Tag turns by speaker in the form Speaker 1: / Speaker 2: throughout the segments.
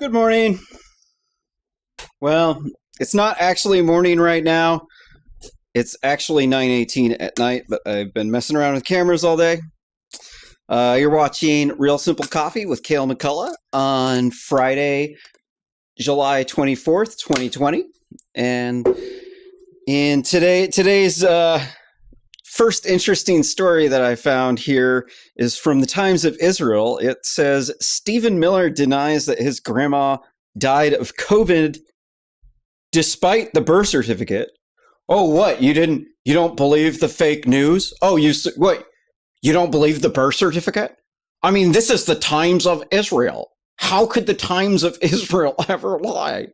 Speaker 1: Good morning. Well, it's not actually morning right now. It's actually 9:18 at night, but I've been messing around with cameras all day. You're watching Real Simple Coffee with Kale McCullough on Friday, July 24th, 2020. And in today's first interesting story that I found here is from the Times of Israel. It says Stephen Miller denies that his grandma died of COVID despite the birth certificate. Oh, what? You don't believe the fake news? Oh, what? You don't believe the birth certificate? I mean, this is the Times of Israel. How could the Times of Israel ever lie?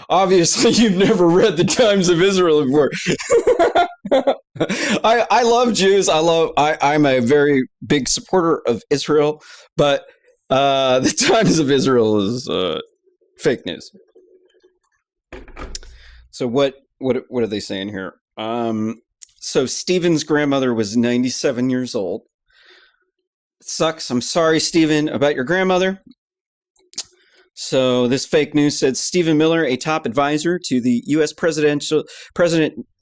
Speaker 1: Obviously, you've never read the Times of Israel before. I love Jews. I'm a very big supporter of Israel, but the Times of Israel is fake news. So what are they saying here? So Stephen's grandmother was 97 years old. It sucks. I'm sorry, Stephen, about your grandmother. So this fake news said Stephen Miller, a top advisor to the U.S. President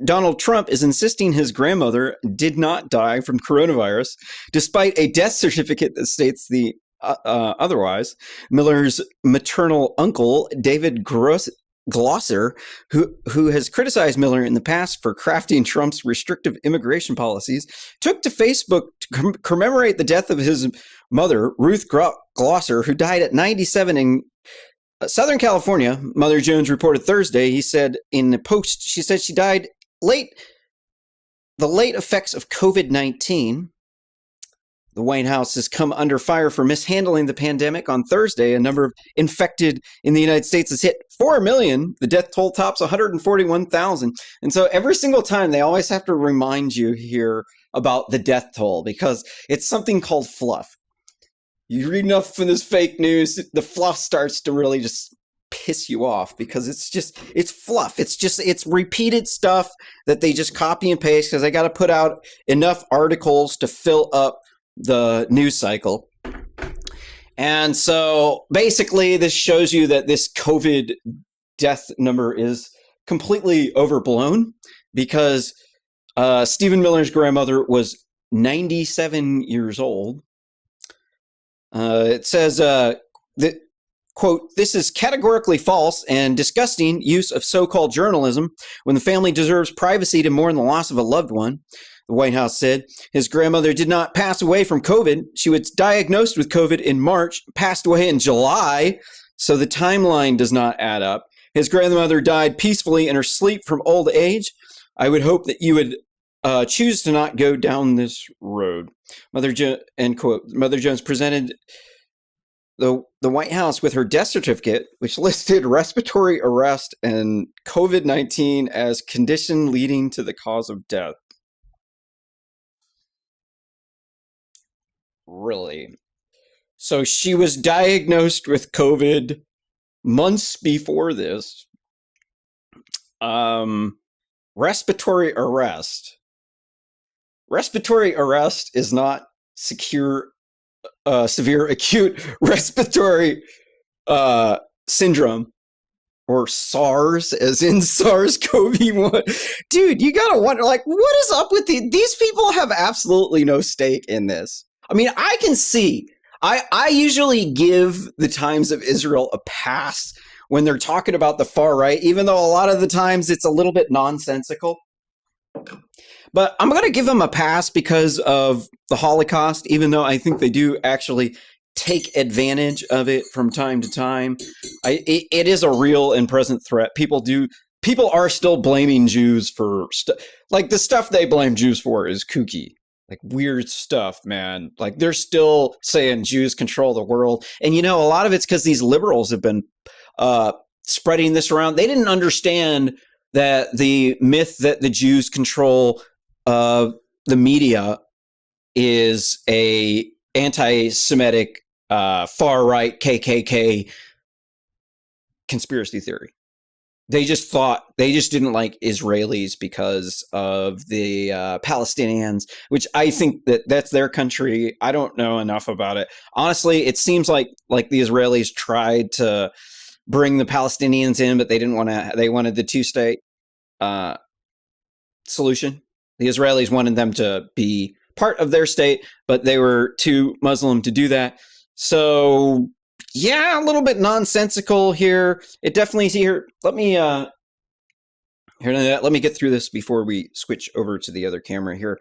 Speaker 1: Donald Trump, is insisting his grandmother did not die from coronavirus, despite a death certificate that states the otherwise. Miller's maternal uncle, David Glosser, who has criticized Miller in the past for crafting Trump's restrictive immigration policies, took to Facebook to commemorate the death of his mother, Ruth Glosser, who died at 97 in Southern California. Mother Jones reported Thursday. He said in the post, she said she died the late effects of COVID-19. The White House has come under fire for mishandling the pandemic. On Thursday, a number of infected in the United States has hit 4 million. The death toll tops 141,000. And so every single time they always have to remind you here about the death toll because it's something called fluff. You read enough from this fake news, the fluff starts to really just piss you off because it's fluff. It's repeated stuff that they just copy and paste because they got to put out enough articles to fill up the news cycle. And so basically this shows you that this COVID death number is completely overblown because Stephen Miller's grandmother was 97 years old. It says that, quote, "This is categorically false and disgusting use of so-called journalism when the family deserves privacy to mourn the loss of a loved one," the White House said. His grandmother did not pass away from COVID. She was diagnosed with COVID in March, passed away in July, so the timeline does not add up. His grandmother died peacefully in her sleep from old age. I would hope that you would choose to not go down this road. End quote. Mother Jones presented the White House with her death certificate, which listed respiratory arrest and COVID-19 as condition leading to the cause of death. Really? So she was diagnosed with COVID months before this. Respiratory arrest. Respiratory arrest is not severe acute respiratory syndrome, or SARS, as in SARS-CoV-1. Dude, you gotta wonder, like, what is up with these people have absolutely no stake in this. I mean, I can see, I usually give the Times of Israel a pass when they're talking about the far right, even though a lot of the times it's a little bit nonsensical. But I'm going to give them a pass because of the Holocaust, even though I think they do actually take advantage of it from time to time. It is a real and present threat. People are still blaming Jews for stuff. Like, the stuff they blame Jews for is kooky. Like, weird stuff, man. Like, they're still saying Jews control the world. And, you know, a lot of it's because these liberals have been spreading this around. They didn't understand that the myth that the Jews control the media is a anti-Semitic, far-right KKK conspiracy theory. They just didn't like Israelis because of the Palestinians, which I think that's their country. I don't know enough about it. Honestly, it seems like the Israelis tried to bring the Palestinians in, but they didn't want to. They wanted the two-state solution. The Israelis wanted them to be part of their state, but they were too Muslim to do that. So yeah, a little bit nonsensical here. It definitely here. Let me get through this before we switch over to the other camera here.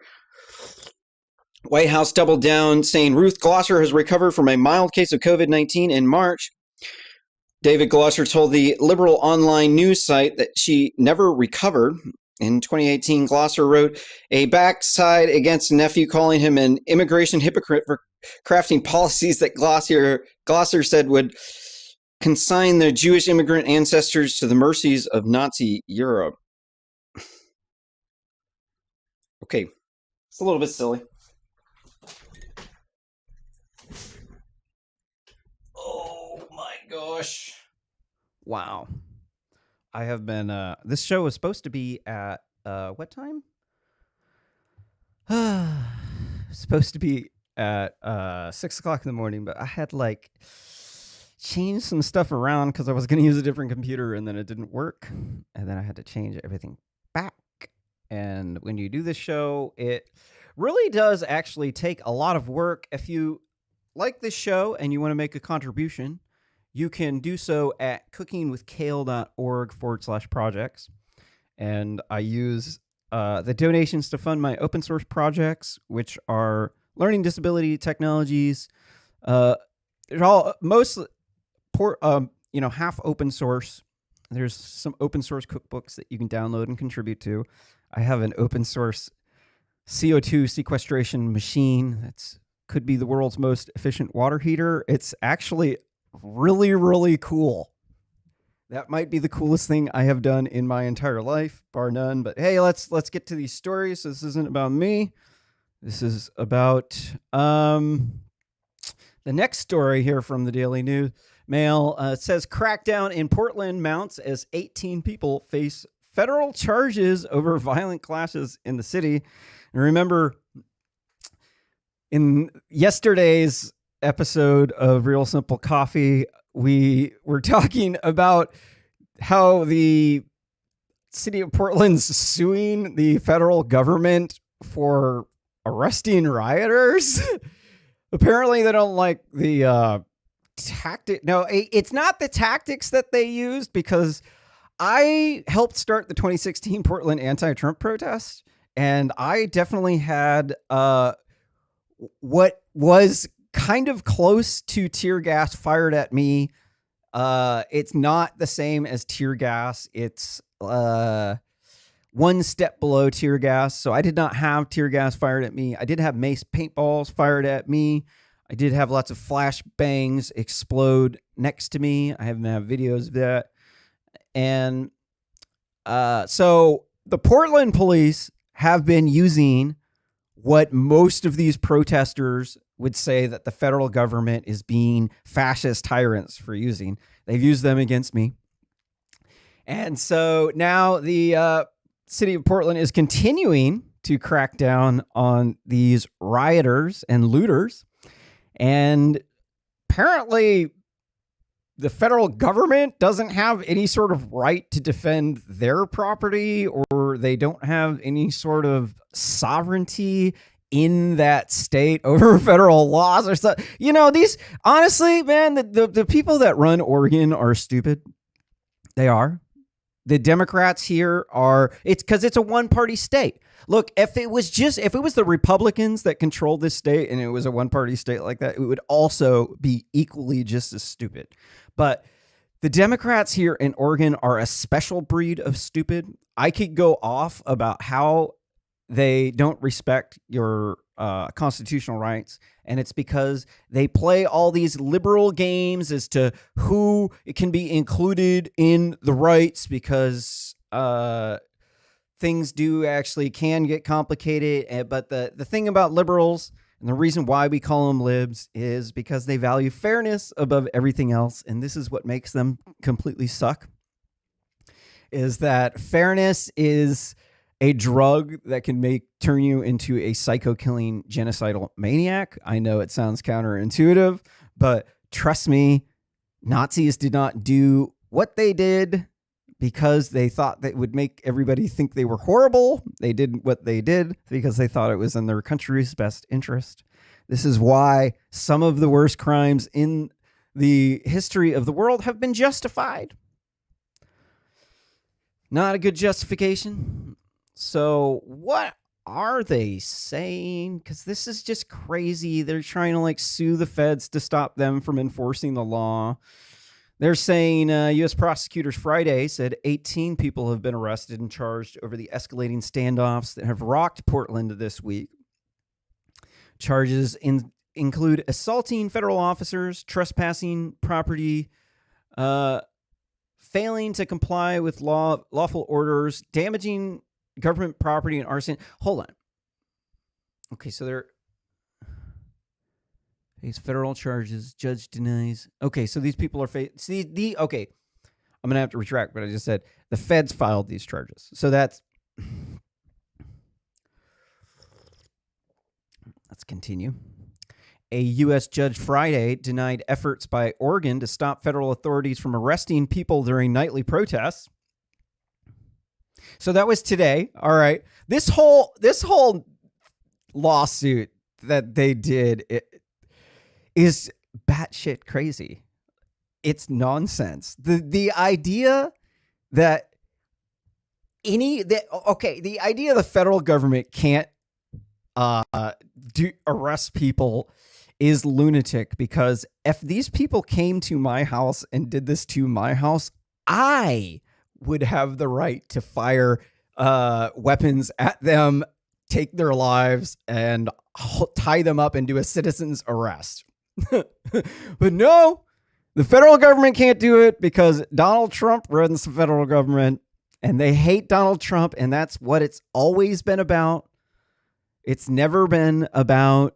Speaker 1: White House doubled down, saying Ruth Glosser has recovered from a mild case of COVID-19 in March. David Glosser told the liberal online news site that she never recovered. In 2018, Glosser wrote a backside against nephew, calling him an immigration hypocrite for crafting policies that Glosser said would consign the Jewish immigrant ancestors to the mercies of Nazi Europe. Okay, it's a little bit silly. Oh my gosh.
Speaker 2: Wow. I have been, this show was supposed to be at, what time? Supposed to be at 6 o'clock in the morning, but I had like changed some stuff around because I was going to use a different computer and then it didn't work. And then I had to change everything back. And when you do this show, it really does actually take a lot of work. If you like this show and you want to make a contribution, you can do so at cookingwithkale.org/projects. And I use the donations to fund my open source projects, which are learning disability technologies. They're all mostly half open source. There's some open source cookbooks that you can download and contribute to. I have an open source CO2 sequestration machine that's could be the world's most efficient water heater. It's actually really, really cool. That might be the coolest thing I have done in my entire life, bar none. But hey, let's get to these stories. This isn't about me. This is about the next story here from the Daily News Mail. It says crackdown in Portland mounts as 18 people face federal charges over violent clashes in the city. And remember, in yesterday's episode of Real Simple Coffee, we were talking about how the city of Portland's suing the federal government for arresting rioters. Apparently they don't like the tactic. No, it's not the tactics that they used, because I helped start the 2016 Portland anti-Trump protest, and I definitely had what was kind of close to tear gas fired at me. It's not the same as tear gas. It's one step below tear gas. So I did not have tear gas fired at me. I did have mace paintballs fired at me. I did have lots of flash bangs explode next to me. I haven't had videos of that. And so the Portland police have been using what most of these protesters would say that the federal government is being fascist tyrants for using. They've used them against me. And so now the city of Portland is continuing to crack down on these rioters and looters. And apparently the federal government doesn't have any sort of right to defend their property, or they don't have any sort of sovereignty in that state over federal laws or stuff. You know, these, honestly, man, the people that run Oregon are stupid. They are. The Democrats here are, it's because it's a one-party state. Look, if it was the Republicans that controlled this state and it was a one-party state like that, it would also be equally just as stupid. But the Democrats here in Oregon are a special breed of stupid. I could go off about how they don't respect your constitutional rights, and it's because they play all these liberal games as to who can be included in the rights, because things can get complicated. But the thing about liberals, and the reason why we call them libs, is because they value fairness above everything else, and this is what makes them completely suck. is that fairness is a drug that can turn you into a psycho-killing genocidal maniac. I know it sounds counterintuitive, but trust me, Nazis did not do what they did because they thought that would make everybody think they were horrible. They did what they did because they thought it was in their country's best interest. This is why some of the worst crimes in the history of the world have been justified. Not a good justification. So what are they saying? Because this is just crazy. They're trying to like sue the feds to stop them from enforcing the law. They're saying U.S. prosecutors Friday said 18 people have been arrested and charged over the escalating standoffs that have rocked Portland this week. Charges include assaulting federal officers, trespassing property, failing to comply with lawful orders, damaging government property, and arson. Hold on. Okay, so these federal charges, judge denies. Okay, so these people are okay, I'm gonna have to retract what I just said. The feds filed these charges, so let's continue. A U.S. judge Friday denied efforts by Oregon to stop federal authorities from arresting people during nightly protests. So that was today. All right. This whole lawsuit that they did is batshit crazy. It's nonsense. The idea that the idea the federal government can't arrest people is lunatic, because if these people came to my house and did this to my house, I would have the right to fire weapons at them, take their lives, and tie them up and do a citizen's arrest. But no, the federal government can't do it because Donald Trump runs the federal government and they hate Donald Trump, and that's what it's always been about. It's never been about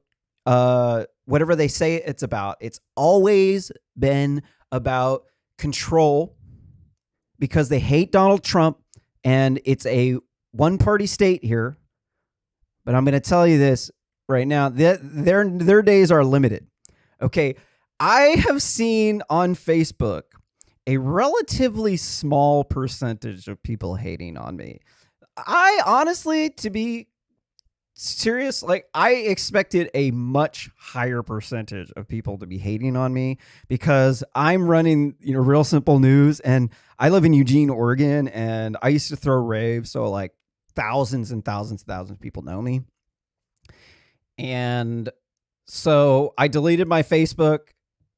Speaker 2: whatever they say it's about. It's always been about control, because they hate Donald Trump, and it's a one-party state here. But I'm going to tell you this right now. Their days are limited. Okay, I have seen on Facebook a relatively small percentage of people hating on me. I honestly, to be serious, like, I expected a much higher percentage of people to be hating on me, because I'm running, Real Simple News, and I live in Eugene, Oregon, and I used to throw raves, so like thousands and thousands and thousands of people know me. And so I deleted my Facebook,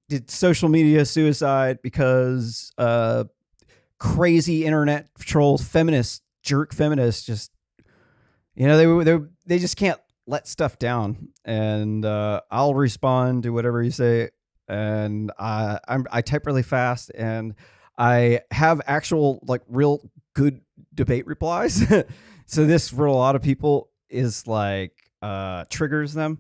Speaker 2: did social media suicide, because crazy internet trolls, jerk feminists, just, they just can't let stuff down. And I'll respond to whatever you say. And I type really fast, and I have actual, like, real good debate replies. So this, for a lot of people, is like triggers them.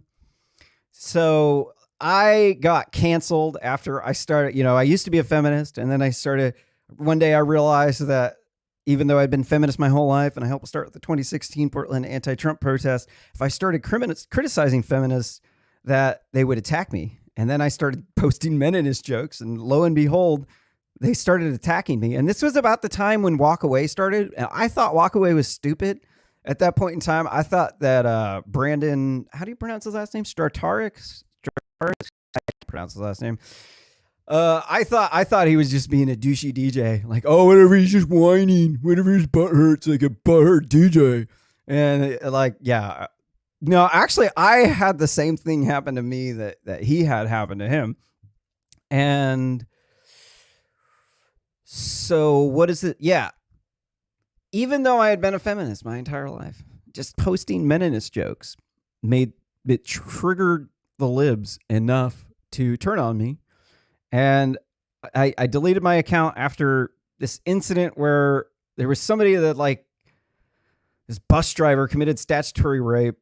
Speaker 2: So I got canceled after I started. I used to be a feminist, and then one day I realized that even though I'd been feminist my whole life, and I helped start the 2016 Portland anti-Trump protest, if I started criticizing feminists, that they would attack me. And then I started posting meninist jokes, and lo and behold, they started attacking me. And this was about the time when Walk Away started. And I thought Walk Away was stupid. At that point in time, I thought that Brandon, how do you pronounce his last name? Startarix? I can't pronounce his last name. I thought he was just being a douchey DJ. Like, oh, whatever, he's just whining. Whenever his butt hurts, like a butthurt DJ. And yeah. No, actually, I had the same thing happen to me that he had happened to him. And so what is it? Yeah. Even though I had been a feminist my entire life, just posting meninist jokes triggered the libs enough to turn on me. And I deleted my account after this incident where there was somebody that, like, this bus driver committed statutory rape.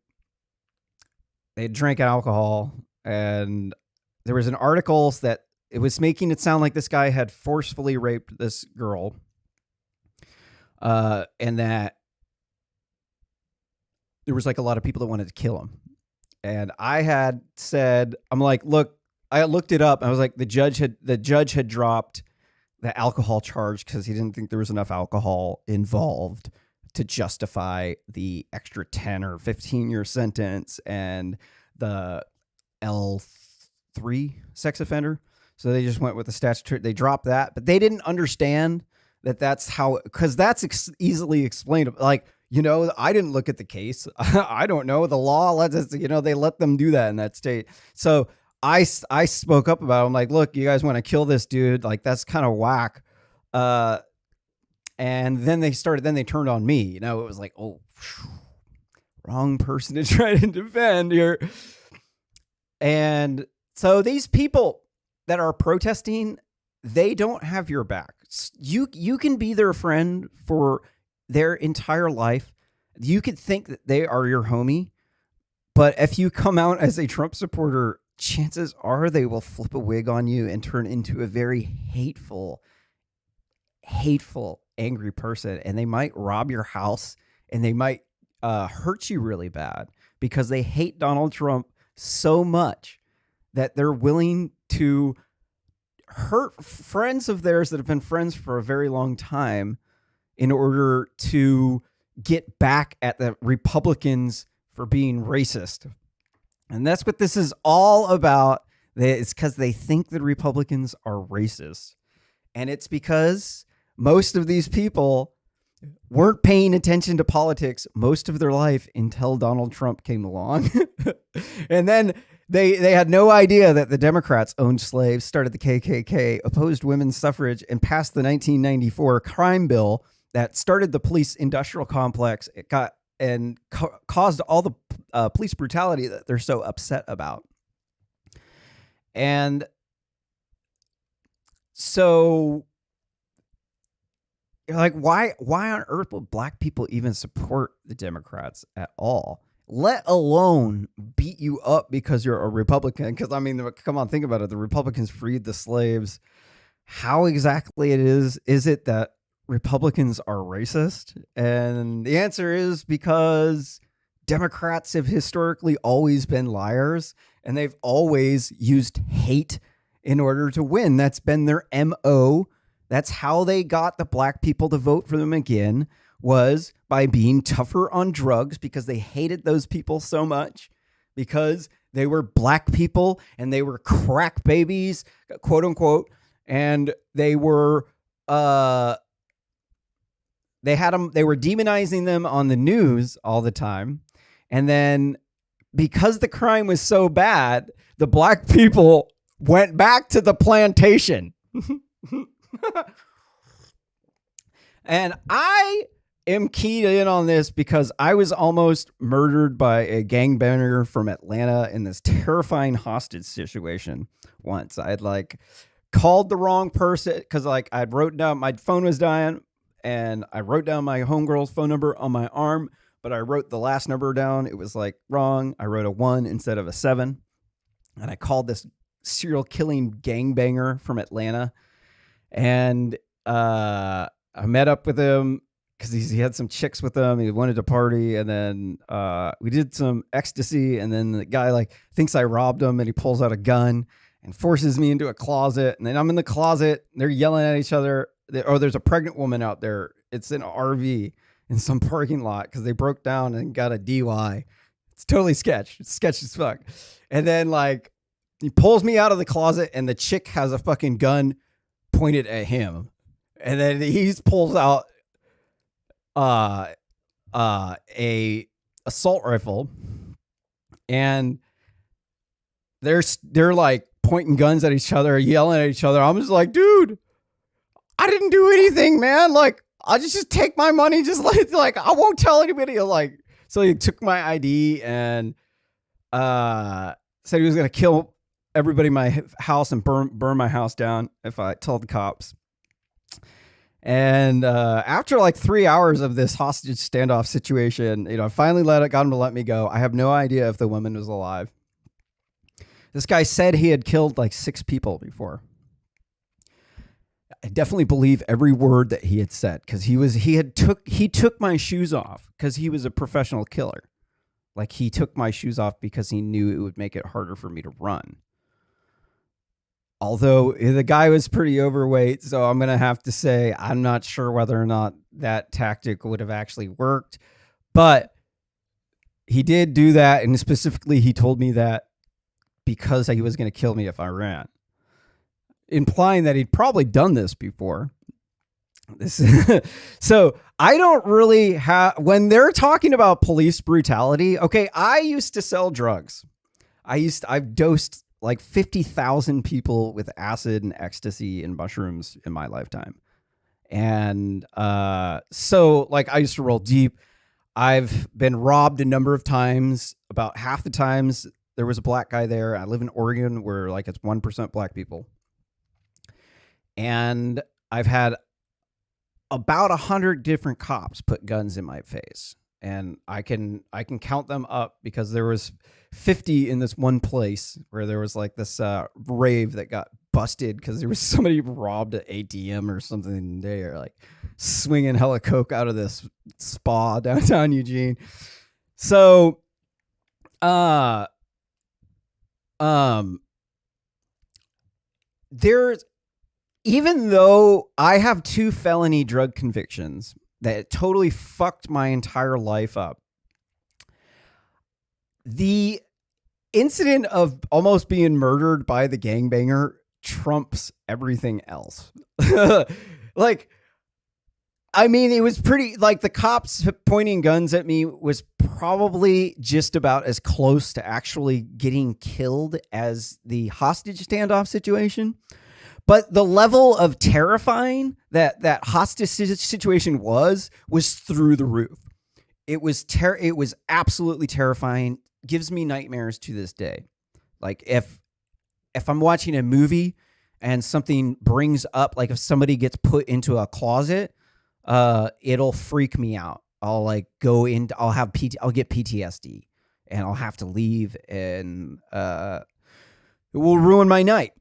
Speaker 2: They drank alcohol, and there was an article that it was making it sound like this guy had forcefully raped this girl. and that there was like a lot of people that wanted to kill him. And I had said, I'm like, look, I looked it up. I was like, the judge had dropped the alcohol charge because he didn't think there was enough alcohol involved to justify the extra 10 or 15-year sentence and the L3 sex offender. So they just went with the statutory. They dropped that, but they didn't understand that that's how, because that's easily explained. Like, you know, I didn't look at the case. I don't know. The law lets us, you know, they let them do that in that state. So I spoke up about it. I'm like, look, you guys want to kill this dude. Like, that's kind of whack. And then they turned on me. You know, it was like, oh, wrong person to try to defend here. And so these people that are protesting, they don't have your back. You can be their friend for their entire life. You could think that they are your homie, but if you come out as a Trump supporter, chances are they will flip a wig on you and turn into a very hateful, angry person. And they might rob your house and they might hurt you really bad because they hate Donald Trump so much that they're willing to hurt friends of theirs that have been friends for a very long time in order to get back at the Republicans for being racist. And that's what this is all about. It's because they think the Republicans are racist. And it's because most of these people weren't paying attention to politics most of their life until Donald Trump came along. And then they had no idea that the Democrats owned slaves, started the KKK, opposed women's suffrage, and passed the 1994 crime bill that started the police industrial complex. It got and caused all the police brutality that they're so upset about. And so, like, why on earth will black people even support the Democrats at all? Let alone beat you up because you're a Republican. Because, I mean, come on, think about it. The Republicans freed the slaves. How exactly is it that Republicans are racist? And the answer is because Democrats have historically always been liars, and they've always used hate in order to win. That's been their MO. That's how they got the black people to vote for them again, was by being tougher on drugs, because they hated those people so much, because they were black people and they were crack babies, quote unquote. And they were, they were demonizing them on the news all the time. And then because the crime was so bad, the black people went back to the plantation. And I am keyed in on this because I was almost murdered by a gangbanger from Atlanta in this terrifying hostage situation once. I had like called the wrong person because like I'd wrote down, my phone was dying, and I wrote down my homegirl's phone number on my arm, but I wrote the last number down. It was like wrong. I wrote a 1 instead of a 7. And I called this serial killing gangbanger from Atlanta. And I met up with him because he had some chicks with him. He wanted to party. And then we did some ecstasy. And then the guy like thinks I robbed him, and he pulls out a gun and forces me into a closet. And then I'm in the closet. They're yelling at each other. Oh, there's a pregnant woman out there. It's an RV in some parking lot because they broke down and got a DUI. It's totally sketch. It's sketch as fuck. And then like he pulls me out of the closet, and the chick has a fucking gun pointed at him. And then he pulls out a assault rifle, and they're like pointing guns at each other, yelling at each other. I'm just like, dude, I didn't do anything, man. Like, I'll just take my money. Just like I won't tell anybody. Like, so he took my ID and said he was going to kill everybody in my house and burn my house down if I told the cops. And after like 3 hours of this hostage standoff situation, I finally got him to let me go. I have no idea if the woman was alive. This guy said he had killed like 6 people before. I definitely believe every word that he had said, because he took my shoes off because he was a professional killer. Like, he took my shoes off because he knew it would make it harder for me to run. Although the guy was pretty overweight, so I'm going to have to say I'm not sure whether or not that tactic would have actually worked. But he did do that, and specifically he told me that because he was going to kill me if I ran, implying that he'd probably done this before. So I don't really have, when they're talking about police brutality. Okay, I used to sell drugs. I've dosed like 50,000 people with acid and ecstasy and mushrooms in my lifetime. And so like I used to roll deep. I've been robbed a number of times. About half the times there was a black guy there. I live in Oregon where like it's 1% black people. And I've had about 100 different cops put guns in my face. And I can count them up because there was 50 in this one place where there was like this rave that got busted because there was somebody robbed an ATM or something. They are like swinging hella coke out of this spa downtown Eugene. So, there's, even though I have 2 felony drug convictions that totally fucked my entire life up, the incident of almost being murdered by the gangbanger trumps everything else. Like, I mean, it was pretty, like, the cops pointing guns at me was probably just about as close to actually getting killed as the hostage standoff situation. But the level of terrifying that hostage situation was through the roof. It was absolutely terrifying. Gives me nightmares to this day. Like, if I'm watching a movie and something brings up, like if somebody gets put into a closet, it'll freak me out. I'll like go into, I'll get PTSD and I'll have to leave, and it will ruin my night.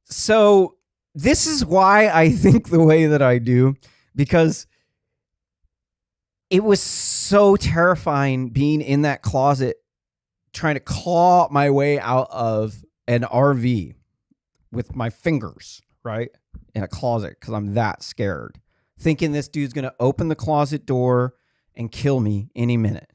Speaker 2: So this is why I think the way that I do, because it was so terrifying being in that closet, trying to claw my way out of an RV with my fingers, right, in a closet, because I'm that scared, thinking this dude's going to open the closet door and kill me any minute.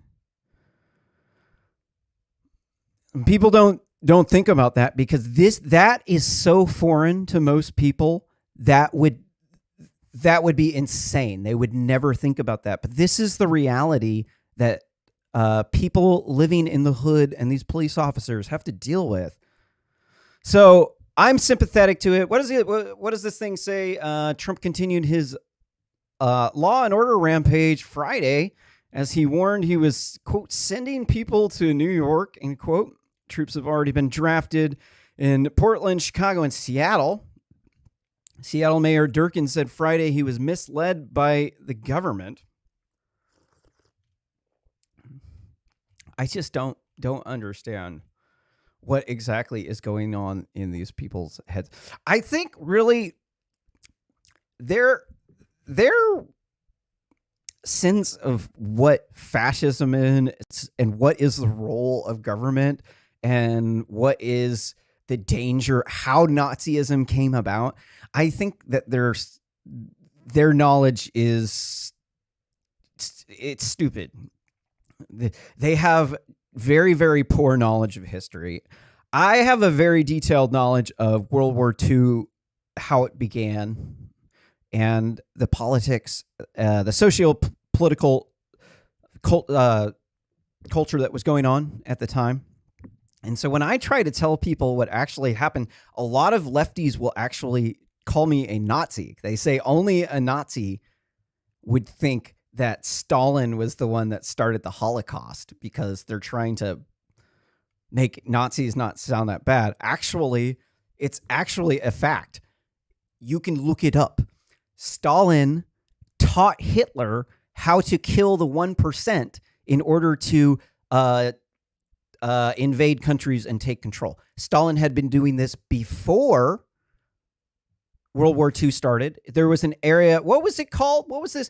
Speaker 2: And people don't think about that, because that is so foreign to most people. That would be insane. They would never think about that. But this is the reality that people living in the hood and these police officers have to deal with. So I'm sympathetic to it. What does this thing say? Trump continued his law and order rampage Friday as he warned he was, quote, sending people to New York, end quote. Troops have already been drafted in Portland, Chicago, and Seattle. Seattle Mayor Durkin said Friday he was misled by the government. I just don't understand what exactly is going on in these people's heads. I think really their sense of what fascism is and what is the role of government and what is the danger, how Nazism came about. I think that their knowledge it's stupid. They have very, very poor knowledge of history. I have a very detailed knowledge of World War II, how it began, and the politics, the socio-political culture that was going on at the time. And so when I try to tell people what actually happened, a lot of lefties will actually call me a Nazi. They say only a Nazi would think that Stalin was the one that started the Holocaust, because they're trying to make Nazis not sound that bad. Actually, it's actually a fact. You can look it up. Stalin taught Hitler how to kill the 1% in order to invade countries and take control. Stalin had been doing this before World War II started, there was an area. What was it called? What was this?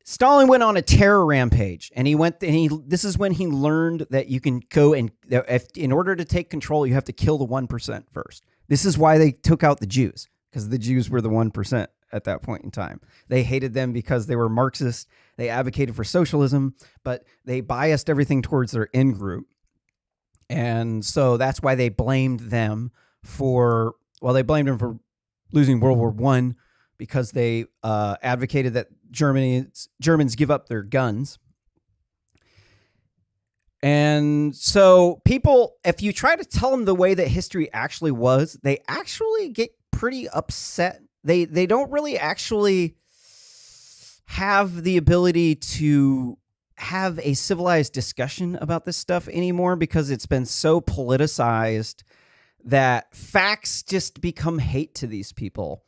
Speaker 2: Stalin went on a terror rampage, and this is when he learned that you can go and in order to take control, you have to kill the 1% first. This is why they took out the Jews, because the Jews were the 1% at that point in time. They hated them because they were Marxist. They advocated for socialism, but they biased everything towards their in-group. And so that's why they blamed them for losing World War I, because they advocated that Germans give up their guns. And so people, if you try to tell them the way that history actually was, they actually get pretty upset. They don't really actually have the ability to have a civilized discussion about this stuff anymore, because it's been so politicized that facts just become hate to these people.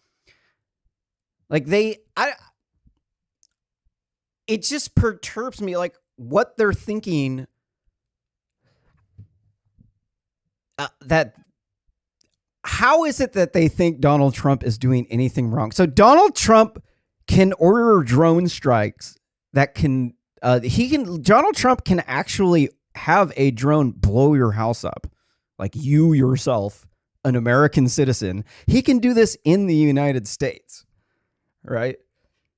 Speaker 2: Like it just perturbs me, like what they're thinking. How is it that they think Donald Trump is doing anything wrong? So Donald Trump can order drone strikes that can, Donald Trump can actually have a drone blow your house up. Like you yourself, an American citizen. He can do this in the United States. Right.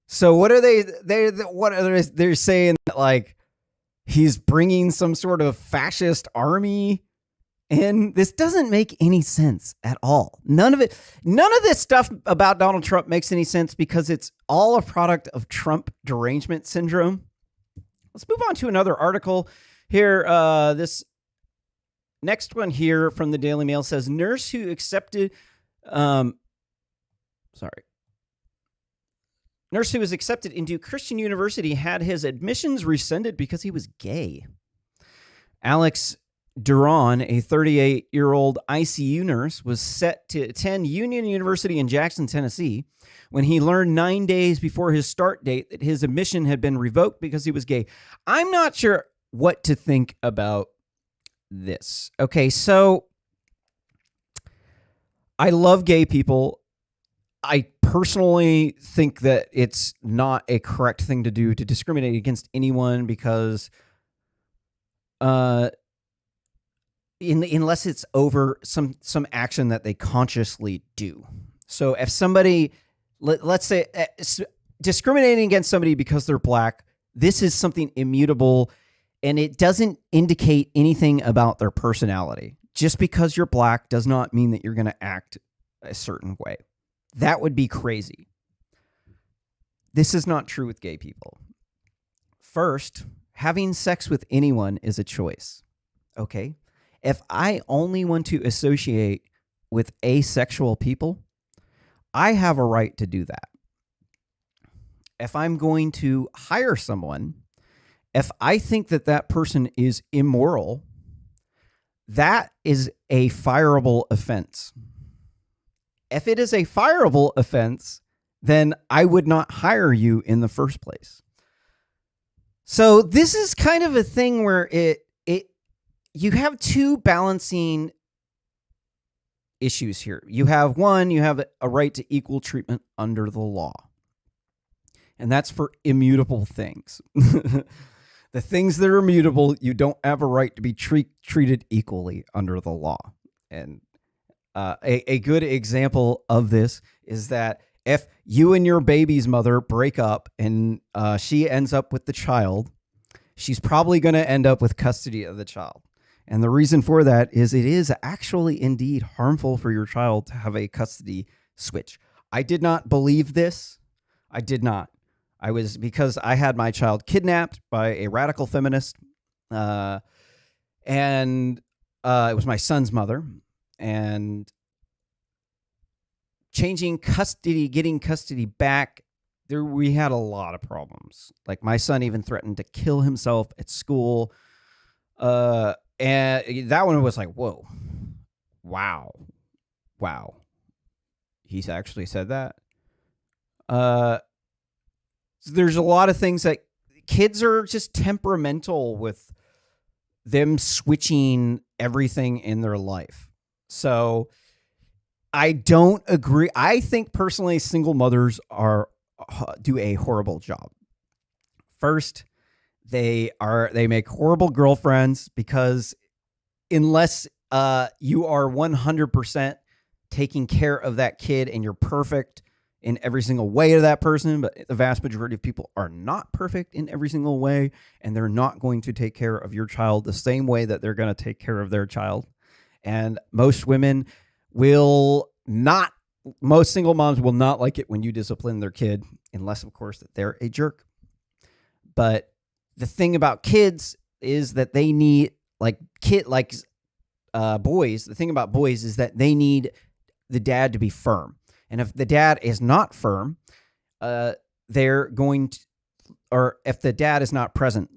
Speaker 2: So what are they're saying that like he's bringing some sort of fascist army in? This doesn't make any sense at all. None of this stuff about Donald Trump makes any sense, because it's all a product of Trump derangement syndrome. Let's move on to another article here. This next one here from the Daily Mail says nurse who was accepted into Christian University had his admissions rescinded because he was gay. Alex Duran, a 38-year-old ICU nurse, was set to attend Union University in Jackson, Tennessee, when he learned 9 days before his start date that his admission had been revoked because he was gay. I'm not sure what to think about this. Okay, so I love gay people. I personally think that it's not a correct thing to do to discriminate against anyone, because unless it's over some action that they consciously do. So if somebody, let's say, discriminating against somebody because they're black, this is something immutable, and it doesn't indicate anything about their personality. Just because you're black does not mean that you're going to act a certain way. That would be crazy. This is not true with gay people. First, having sex with anyone is a choice. Okay? If I only want to associate with asexual people, I have a right to do that. If I'm going to hire someone, if I think that that person is immoral, that is a fireable offense. If it is a fireable offense, then I would not hire you in the first place. So this is kind of a thing where you have two balancing issues here. You have a right to equal treatment under the law. And that's for immutable things. The things that are immutable, you don't have a right to be treated equally under the law. And a good example of this is that if you and your baby's mother break up and she ends up with the child, she's probably going to end up with custody of the child. And the reason for that is it is actually indeed harmful for your child to have a custody switch. I did not believe this. I did not. Because I had my child kidnapped by a radical feminist. And it was my son's mother. And getting custody back, we had a lot of problems. Like my son even threatened to kill himself at school. And that one was like, whoa, wow. He's actually said that. So there's a lot of things that kids are just temperamental with them switching everything in their life. So I don't agree. I think personally, single mothers do a horrible job. First, they make horrible girlfriends because unless you are 100% taking care of that kid and you're perfect in every single way to that person, but the vast majority of people are not perfect in every single way, and they're not going to take care of your child the same way that they're going to take care of their child. And most single moms will not like it when you discipline their kid, unless, of course, that they're a jerk. But the thing about kids is that they need, boys, the thing about boys is that they need the dad to be firm. And if the dad is not firm, they're going to, or if the dad is not present,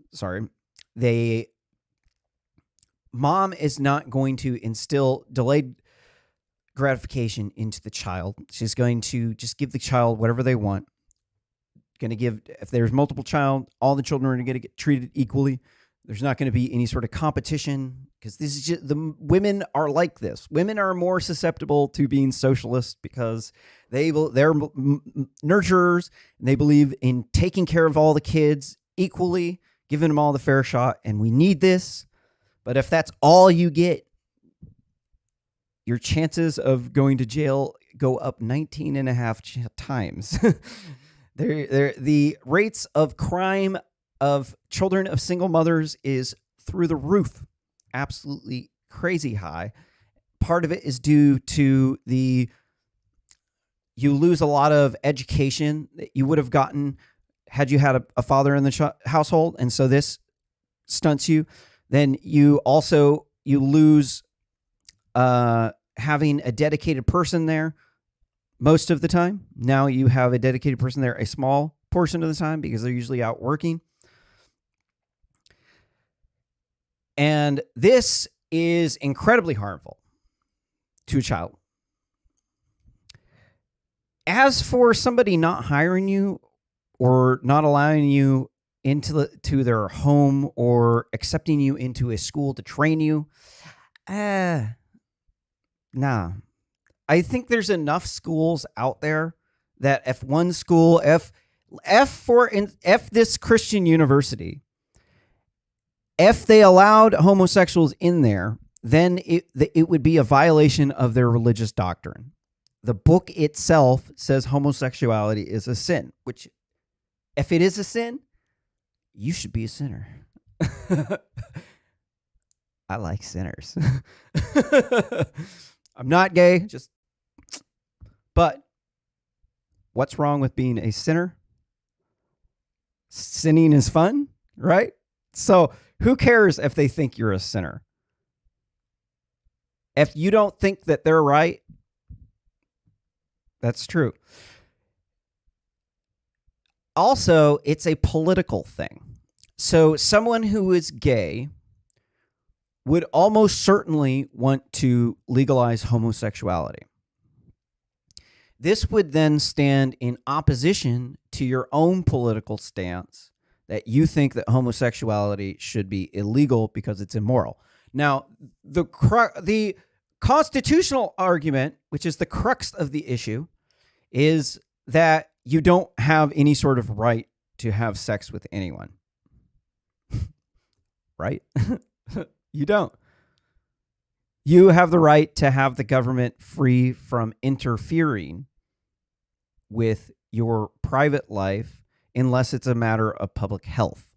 Speaker 2: mom is not going to instill delayed gratification into the child. She's going to just give the child whatever they want. If there's multiple child, all the children are going to get treated equally. There's not going to be any sort of competition, because this is just, the women are like this. Women are more susceptible to being socialist because they're nurturers, and they believe in taking care of all the kids equally, giving them all the fair shot, and we need this. But if that's all you get, your chances of going to jail go up 19 and a half times. The rates of crime of children of single mothers is through the roof, absolutely crazy high. Part of it is due to you lose a lot of education that you would have gotten had you had a father in the household, and so this stunts you. Then you lose having a dedicated person there most of the time. Now you have a dedicated person there a small portion of the time because they're usually out working. And this is incredibly harmful to a child. As for somebody not hiring you or not allowing you into their home or accepting you into a school to train you, nah. I think there's enough schools out there that if this Christian university, if they allowed homosexuals in there, then it would be a violation of their religious doctrine. The book itself says homosexuality is a sin, which, if it is a sin, you should be a sinner. I like sinners. I'm not gay, but what's wrong with being a sinner? Sinning is fun, right? So who cares if they think you're a sinner? If you don't think that they're right, that's true. Also, it's a political thing. So someone who is gay would almost certainly want to legalize homosexuality. This would then stand in opposition to your own political stance that you think that homosexuality should be illegal because it's immoral. Now, the constitutional argument, which is the crux of the issue, is that you don't have any sort of right to have sex with anyone. Right? You don't. You have the right to have the government free from interfering with your private life unless it's a matter of public health.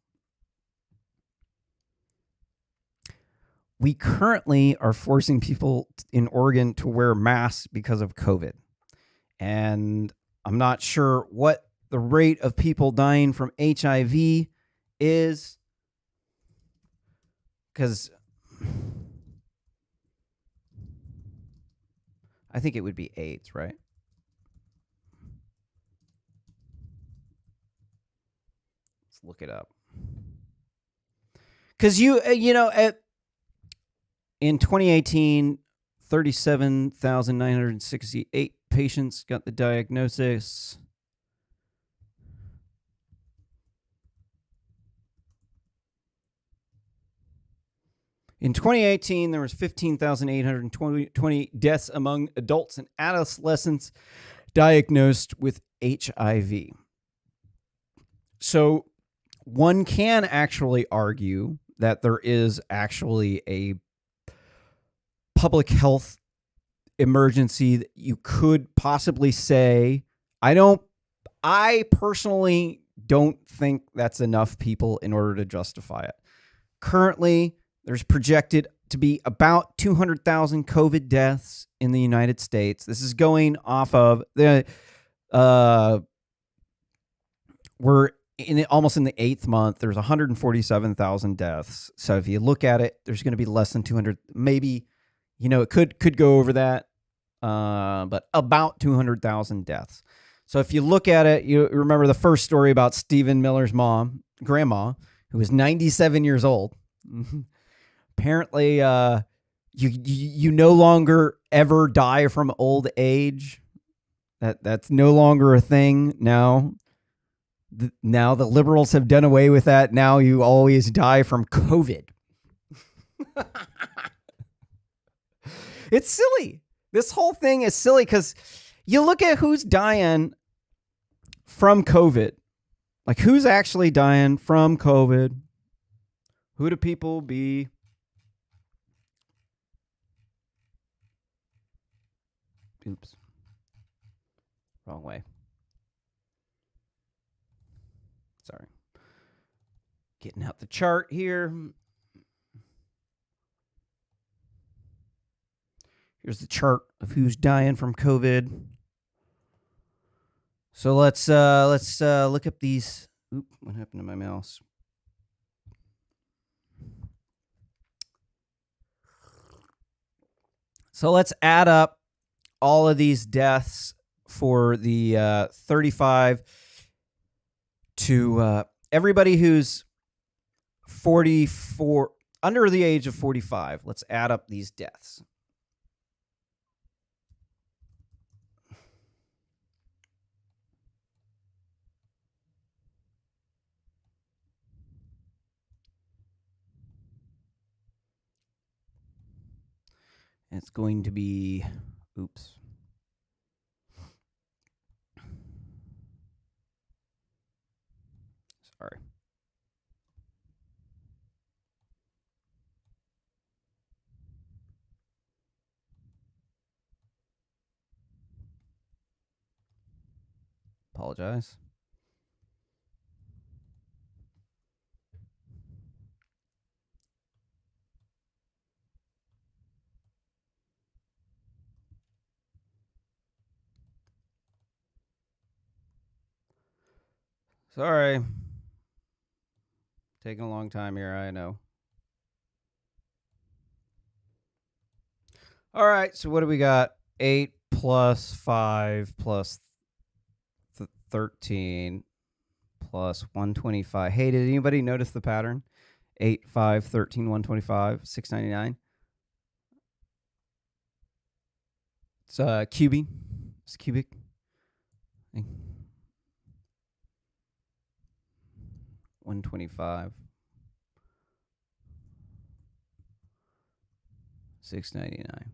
Speaker 2: We currently are forcing people in Oregon to wear masks because of COVID. And I'm not sure what the rate of people dying from HIV is, because I think it would be AIDS, right? Let's look it up. Because in 2018, 37,968 patients got the diagnosis. In 2018, there was 15,820 deaths among adults and adolescents diagnosed with HIV. So one can actually argue that there is actually a public health emergency that you could possibly say. I personally don't think that's enough people in order to justify it. Currently, there's projected to be about 200,000 COVID deaths in the United States. This is going off of the, we're almost in the 8th month. There's 147,000 deaths. So if you look at it, there's going to be less than 200, maybe, it could go over that, but about 200,000 deaths. So if you look at it, you remember the first story about Stephen Miller's grandma, who was 97 years old. Apparently, you no longer ever die from old age. That's no longer a thing now. Now the liberals have done away with that. Now you always die from COVID. It's silly. This whole thing is silly because you look at who's dying from COVID. Like, who's actually dying from COVID? Who do people be? Oops. Wrong way. Sorry. Getting out the chart here. Here's the chart of who's dying from COVID. So let's look up these. Oop, what happened to my mouse? So let's add up all of these deaths for the 35 to everybody who's 44, under the age of 45. Let's add up these deaths. It's going to be, oops. Sorry. Apologize. Sorry. Taking a long time here, I know. All right, so what do we got? 8 plus 5 plus 13 plus 125. Hey, did anybody notice the pattern? 8, 5, 13, 125, 699. It's cubing. It's cubic. 125. 699.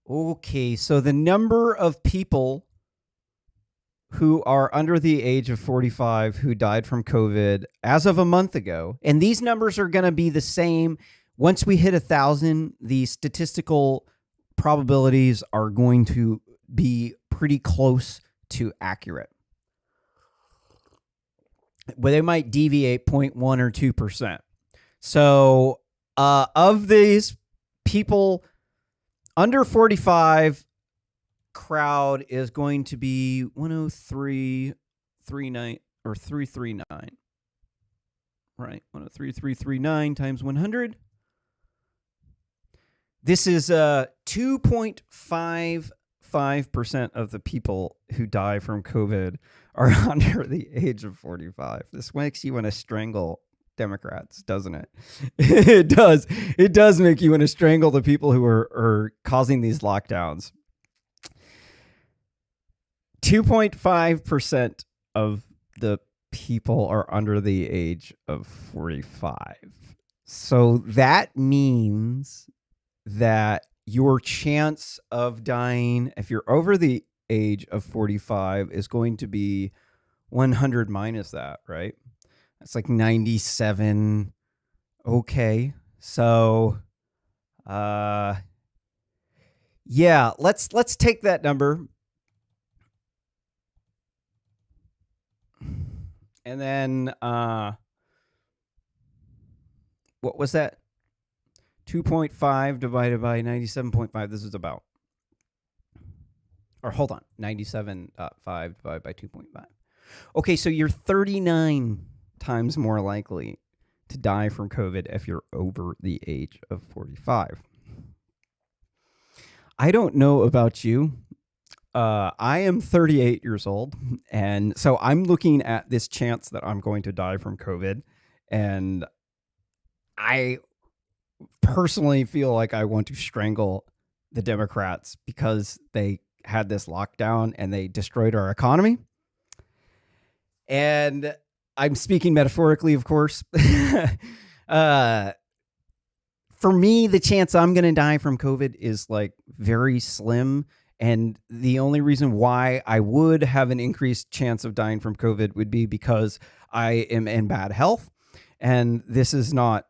Speaker 2: Okay, so the number of people who are under the age of 45 who died from COVID as of a month ago, and these numbers are going to be the same once we hit 1,000. The statistical probabilities are going to be pretty close to accurate. But they might deviate 0.1 or 2%. So of these people under 45, crowd is going to be 103.39 or 339. Right, 103.339 times 100. This is 2.55% of the people who die from COVID are under the age of 45. This makes you want to strangle Democrats, doesn't it? It does. It does make you want to strangle the people who are causing these lockdowns. 2.5% of the people are under the age of 45. So that means that your chance of dying, if you're over the age of 45, is going to be 100 minus that, right? That's like 97. Okay. So, yeah, let's take that number. And then, what was that? 2.5 divided by 97.5. This is about, or hold on, 97.5 divided by 2.5. Okay, so you're 39 times more likely to die from COVID if you're over the age of 45. I don't know about you. I am 38 years old, and so I'm looking at this chance that I'm going to die from COVID, and I personally feel like I want to strangle the Democrats because they had this lockdown and they destroyed our economy. And I'm speaking metaphorically, of course. For me, the chance I'm going to die from COVID is like very slim. And the only reason why I would have an increased chance of dying from COVID would be because I am in bad health. And this is not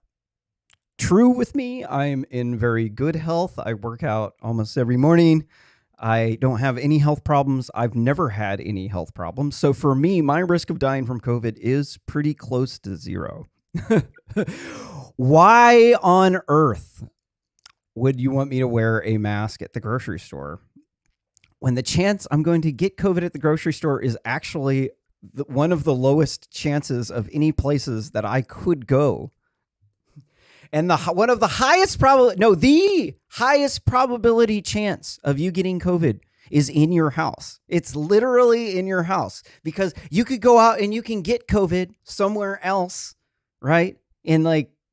Speaker 2: true with me. I'm in very good health. I work out almost every morning. I don't have any health problems. I've never had any health problems. So for me, my risk of dying from COVID is pretty close to zero. Why on earth would you want me to wear a mask at the grocery store when the chance I'm going to get COVID at the grocery store is actually one of the lowest chances of any places that I could go? And the highest probability chance of you getting COVID is in your house. It's literally in your house, because you could go out and you can get COVID somewhere else, right? And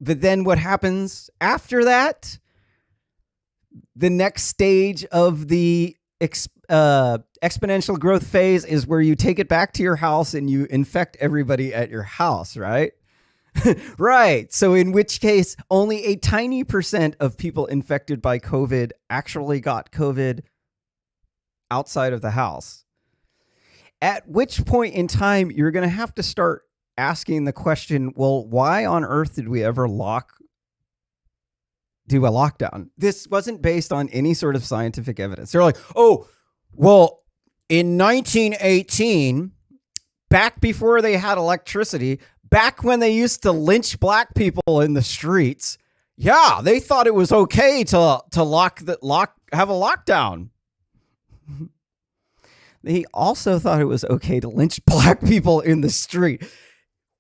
Speaker 2: but then what happens after that? The next stage of the exponential growth phase is where you take it back to your house and you infect everybody at your house, right? Right. So in which case, only a tiny % of people infected by COVID actually got COVID outside of the house. At which point in time, you're going to have to start asking the question, well, why on earth did we ever do a lockdown? This wasn't based on any sort of scientific evidence. They're like, oh, well, in 1918, back before they had electricity, back when they used to lynch black people in the streets, yeah, they thought it was okay to have a lockdown. They also thought it was okay to lynch black people in the street.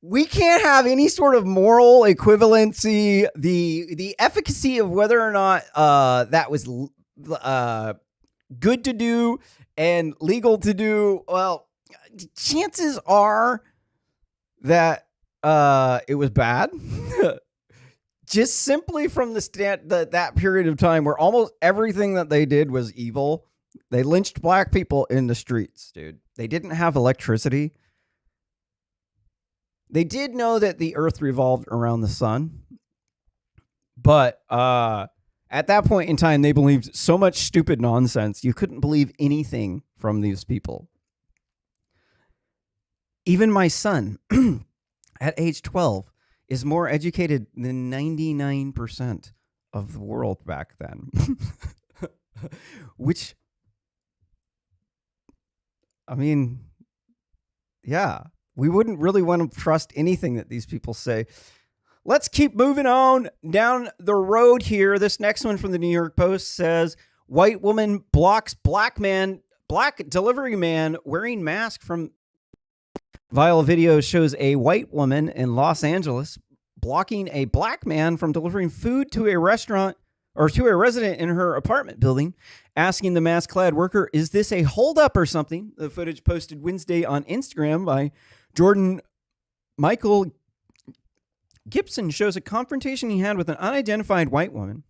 Speaker 2: We can't have any sort of moral equivalency. The efficacy of whether or not that was good to do and legal to do, well, chances are that it was bad. Just simply from that period of time where almost everything that they did was evil. They lynched black people in the streets, dude. They didn't have electricity. They did know that the earth revolved around the sun. But at that point in time, they believed so much stupid nonsense. You couldn't believe anything from these people. Even my son, at age 12, is more educated than 99% of the world back then. Which, I mean, yeah, we wouldn't really want to trust anything that these people say. Let's keep moving on down the road here. This next one from the New York Post says, white woman blocks black delivery man wearing mask from... Viral video shows a white woman in Los Angeles blocking a black man from delivering food to a restaurant or to a resident in her apartment building, asking the mask-clad worker, is this a holdup or something? The footage posted Wednesday on Instagram by Jordan Michael Gibson shows a confrontation he had with an unidentified white woman.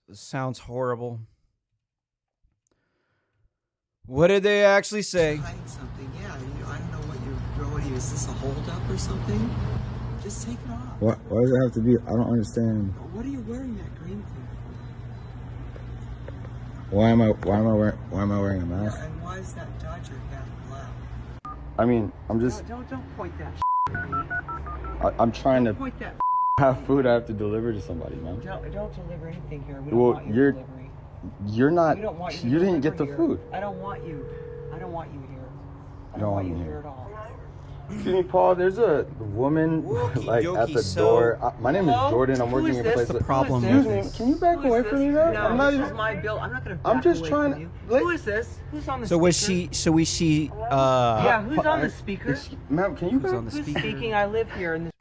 Speaker 2: This sounds horrible. What did they actually say?
Speaker 3: Something, yeah. I don't know what you're Is this a holdup or something? Just take it off.
Speaker 4: Why does it have to be? I don't understand.
Speaker 3: What are you wearing that green thing for?
Speaker 4: Why am I wearing a mask?
Speaker 3: Yeah, and why is that Dodger hat black?
Speaker 4: I mean, I'm just.
Speaker 3: Don't point that at me.
Speaker 4: I'm trying to
Speaker 3: Point that.
Speaker 4: have food I have to deliver to somebody, man.
Speaker 3: Don't deliver anything here. We don't
Speaker 4: Well,
Speaker 3: want you
Speaker 4: you're
Speaker 3: delivery.
Speaker 4: you're not.
Speaker 3: We don't want you.
Speaker 4: You
Speaker 3: to
Speaker 4: didn't get the
Speaker 3: deliver here.
Speaker 4: food.
Speaker 3: I don't want you. I don't want you here. I
Speaker 4: You
Speaker 3: don't want you here at all.
Speaker 4: Excuse me, Paul. There's a woman like at the door. My name is Jordan. I'm working in a place.
Speaker 2: The problem
Speaker 4: Excuse
Speaker 2: with
Speaker 4: me.
Speaker 2: this.
Speaker 4: Can you back away from me, man?
Speaker 3: No,
Speaker 4: I'm not
Speaker 3: this
Speaker 4: even.
Speaker 3: is my bill. I'm not going to.
Speaker 4: I'm just
Speaker 3: away
Speaker 4: trying
Speaker 3: from you.
Speaker 4: to.
Speaker 3: Who is this? Who's on the
Speaker 2: So
Speaker 3: speaker?
Speaker 2: was she
Speaker 3: Yeah, who's on the speaker?
Speaker 4: Ma'am, can you
Speaker 2: Who's
Speaker 4: back?
Speaker 2: on the
Speaker 3: Who's
Speaker 2: speaker?
Speaker 3: speaking? I live here in this.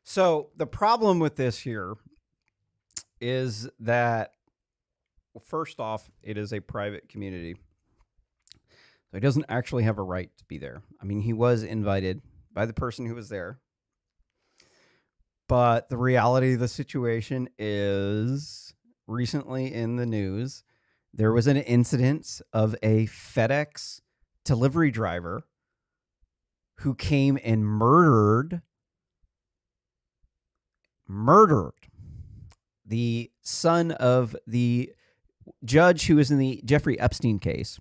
Speaker 2: So the problem with this here is that, well, first off, it is a private community. So he doesn't actually have a right to be there. I mean, he was invited by the person who was there. But the reality of the situation is recently in the news, there was an incident of a FedEx delivery driver who came and murdered the son of the judge who was in the Jeffrey Epstein case.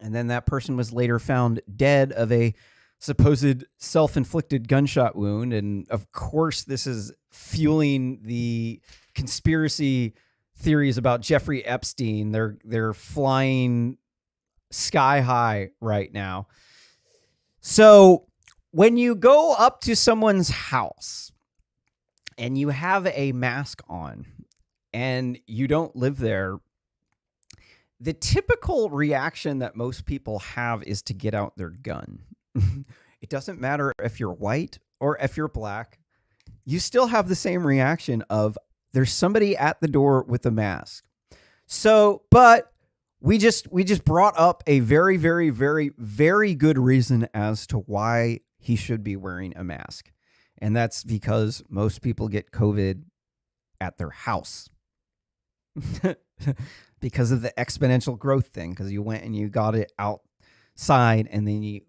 Speaker 2: And then that person was later found dead of a supposed self-inflicted gunshot wound. And of course, this is fueling the conspiracy theories about Jeffrey Epstein. They're flying sky high right now. So when you go up to someone's house and you have a mask on and you don't live there, the typical reaction that most people have is to get out their gun. It doesn't matter if you're white or if you're black. You still have the same reaction of there's somebody at the door with a mask. So, but we just brought up a very, very, very, very good reason as to why he should be wearing a mask. And that's because most people get COVID at their house because of the exponential growth thing. Because you went and you got it outside and then you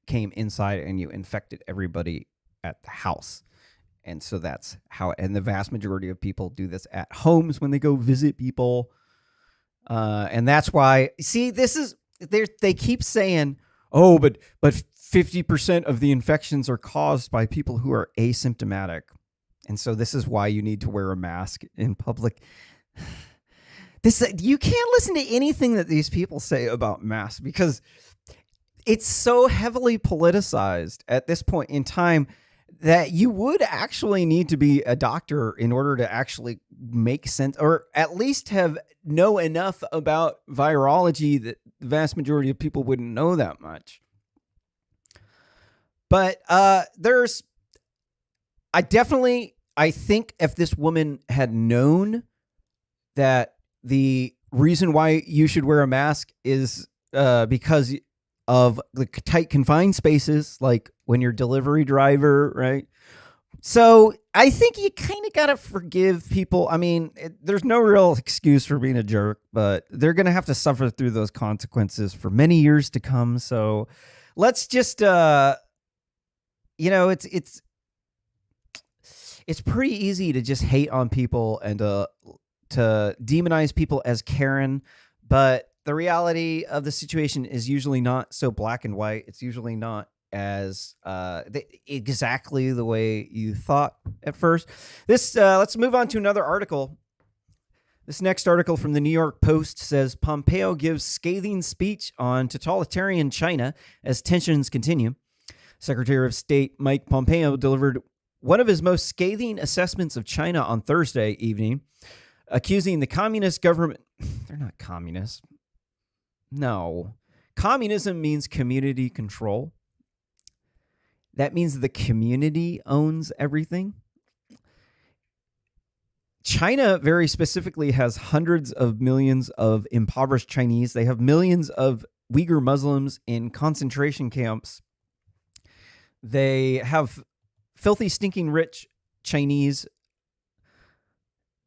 Speaker 2: came inside and you infected everybody at the house. And so that's how, and the vast majority of people do this at homes when they go visit people. And that's why, see, this is, they keep saying, oh, but 50% of the infections are caused by people who are asymptomatic. And so this is why you need to wear a mask in public. You can't listen to anything that these people say about masks because it's so heavily politicized at this point in time that you would actually need to be a doctor in order to actually make sense, or at least know enough about virology that the vast majority of people wouldn't know that much. But I think if this woman had known that the reason why you should wear a mask is because of the tight confined spaces, like when you're a delivery driver, right? So I think you kind of got to forgive people. I mean, there's no real excuse for being a jerk, but they're going to have to suffer through those consequences for many years to come. So let's just, it's pretty easy to just hate on people and to demonize people as Karen, but the reality of the situation is usually not so black and white. It's usually not as exactly the way you thought at first. Let's move on to another article. This next article from the New York Post says Pompeo gives scathing speech on totalitarian China as tensions continue. Secretary of State Mike Pompeo delivered one of his most scathing assessments of China on Thursday evening, accusing the communist government. They're not communists. No. Communism means community control. That means the community owns everything. China very specifically has hundreds of millions of impoverished Chinese. They have millions of Uyghur Muslims in concentration camps. They have filthy, stinking rich Chinese.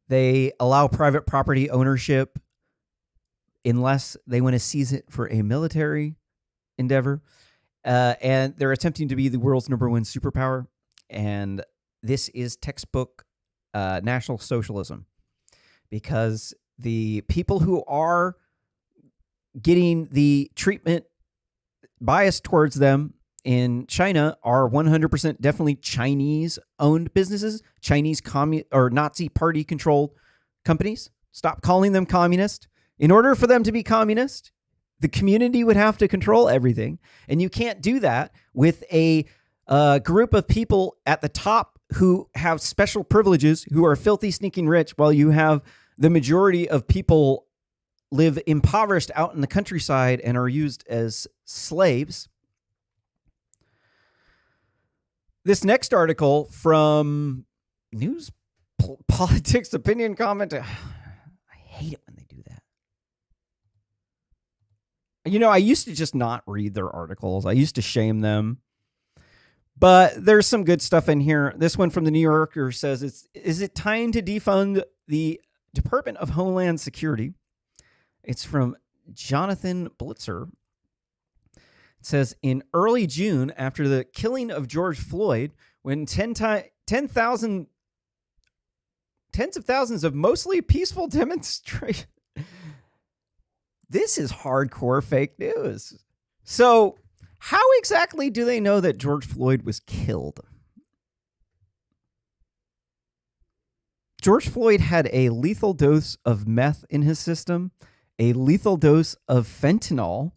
Speaker 2: They allow private property ownership unless they want to seize it for a military endeavor. And they're attempting to be the world's #1 superpower. And this is textbook National Socialism, because the people who are getting the treatment biased towards them in China are 100% definitely Chinese-owned businesses, Chinese or Nazi party-controlled companies. Stop calling them communist. In order for them to be communist, the community would have to control everything, and you can't do that with a group of people at the top who have special privileges, who are filthy, sneaking rich, while you have the majority of people live impoverished out in the countryside and are used as slaves. This next article from News Politics Opinion Comment. I hate it when they do that. You know, I used to just not read their articles. I used to shame them. But there's some good stuff in here. This one from the New Yorker says, is it time to defund the Department of Homeland Security? It's from Jonathan Blitzer. It says, in early June, after the killing of George Floyd, when tens of thousands of mostly peaceful demonstrations. This is hardcore fake news. So, how exactly do they know that George Floyd was killed? George Floyd had a lethal dose of meth in his system, a lethal dose of fentanyl,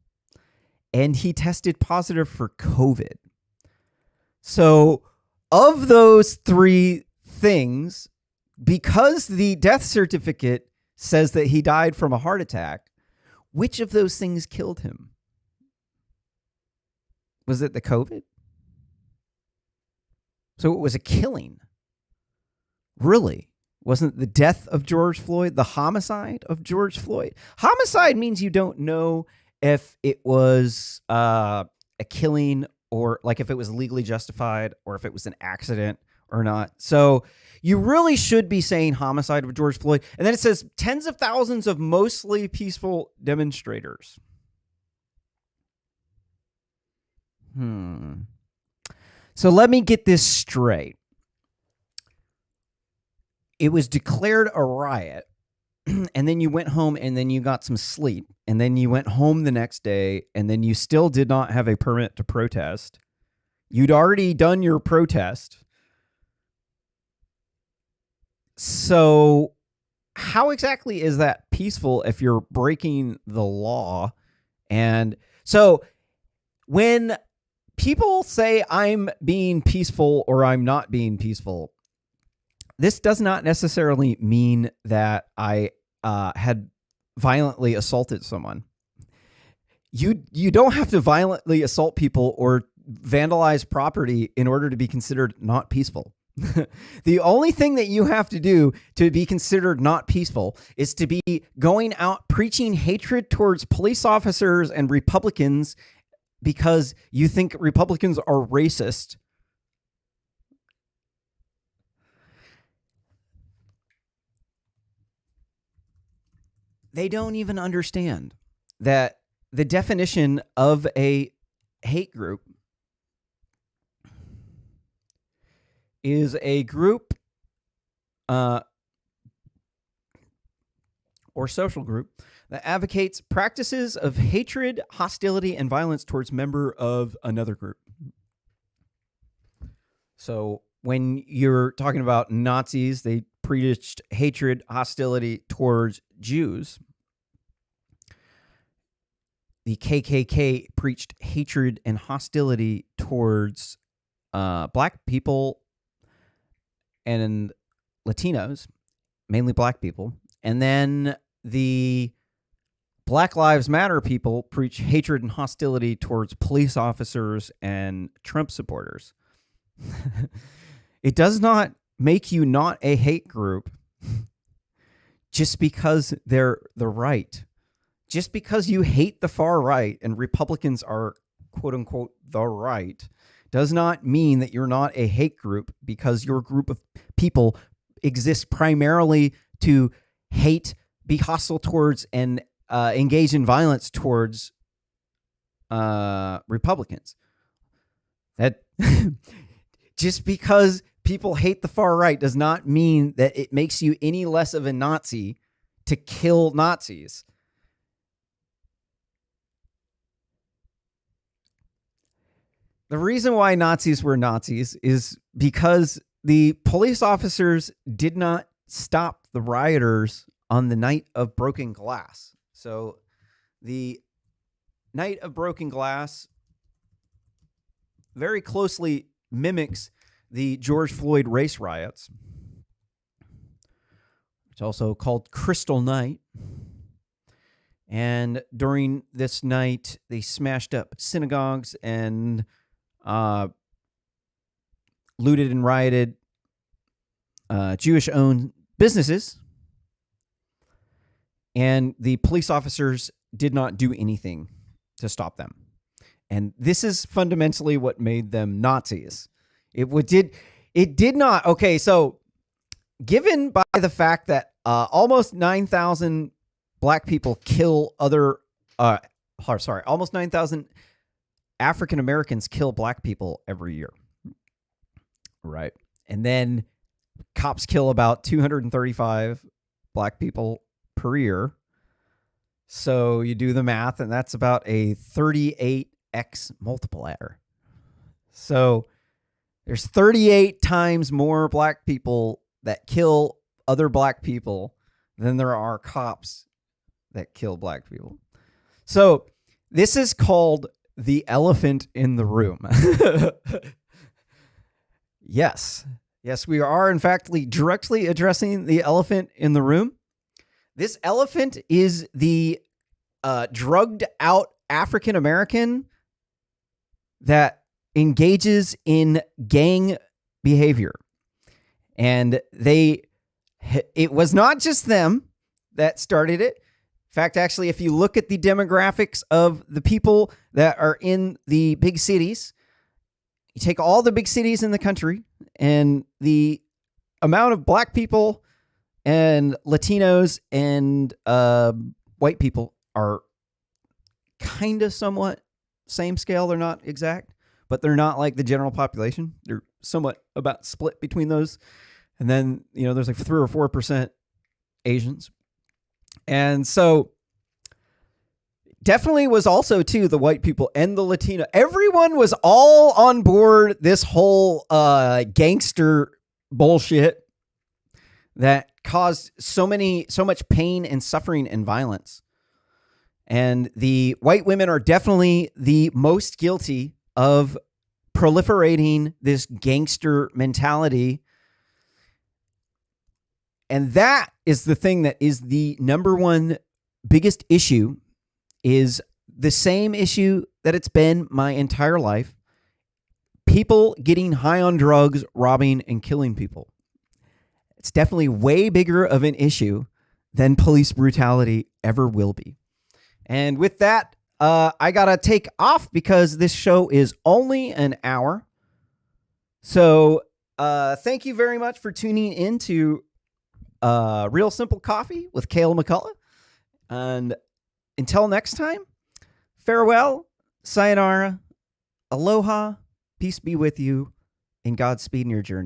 Speaker 2: and he tested positive for COVID. So, of those three things, because the death certificate says that he died from a heart attack, which of those things killed him? Was it the COVID? So it was a killing. Really? Wasn't the death of George Floyd the homicide of George Floyd? Homicide means you don't know if it was a killing, or like if it was legally justified, or if it was an accident or not. So you really should be saying homicide of George Floyd. And then it says tens of thousands of mostly peaceful demonstrators. So let me get this straight. It was declared a riot, and then you went home, and then you got some sleep, and then you went home the next day, and then you still did not have a permit to protest. You'd already done your protest. So how exactly is that peaceful if you're breaking the law? And so when people say I'm being peaceful or I'm not being peaceful, this does not necessarily mean that I had violently assaulted someone. You don't have to violently assault people or vandalize property in order to be considered not peaceful. The only thing that you have to do to be considered not peaceful is to be going out preaching hatred towards police officers and Republicans because you think Republicans are racist. They don't even understand that the definition of a hate group is a group or social group that advocates practices of hatred, hostility, and violence towards member of another group. So when you're talking about Nazis, they preached hatred, hostility towards Jews. The KKK preached hatred and hostility towards black people, and Latinos, mainly black people. And then the Black Lives Matter people preach hatred and hostility towards police officers and Trump supporters. It does not make you not a hate group just because they're the right. Just because you hate the far right and Republicans are, quote unquote, the right, does not mean that you're not a hate group, because your group of people exists primarily to hate, be hostile towards, and engage in violence towards Republicans. That just because people hate the far right does not mean that it makes you any less of a Nazi to kill Nazis. The reason why Nazis were Nazis is because the police officers did not stop the rioters on the night of broken glass. So the night of broken glass very closely mimics the George Floyd race riots. It's also called Crystal Night. And during this night, they smashed up synagogues and looted and rioted Jewish-owned businesses. And the police officers did not do anything to stop them. And this is fundamentally what made them Nazis. It did not. Okay, so given by the fact that almost 9,000 black people kill almost 9,000 African Americans kill black people every year. Right. And then cops kill about 235 black people per year. So you do the math, and that's about a 38x multiplier. So there's 38 times more black people that kill other black people than there are cops that kill black people. So this is called the elephant in the room. Yes, we are in fact directly addressing the elephant in the room. This elephant is the drugged out African American that engages in gang behavior. And it was not just them that started it. In fact, actually, if you look at the demographics of the people that are in the big cities, you take all the big cities in the country, and the amount of black people and Latinos and white people are kind of somewhat same scale. They're not exact, but they're not like the general population. They're somewhat about split between those. And then, there's like 3 or 4% Asians. And so definitely was also, too, the white people and the Latino. Everyone was all on board this whole gangster bullshit that caused so much pain and suffering and violence. And the white women are definitely the most guilty of proliferating this gangster mentality. And that is the thing that is the number one biggest issue, is the same issue that it's been my entire life. People getting high on drugs, robbing, and killing people. It's definitely way bigger of an issue than police brutality ever will be. And with that, I got to take off because this show is only an hour. So thank you very much for tuning in to Real Simple Coffee with Cale McCullough. And until next time, farewell, sayonara, aloha, peace be with you, and Godspeed in your journey.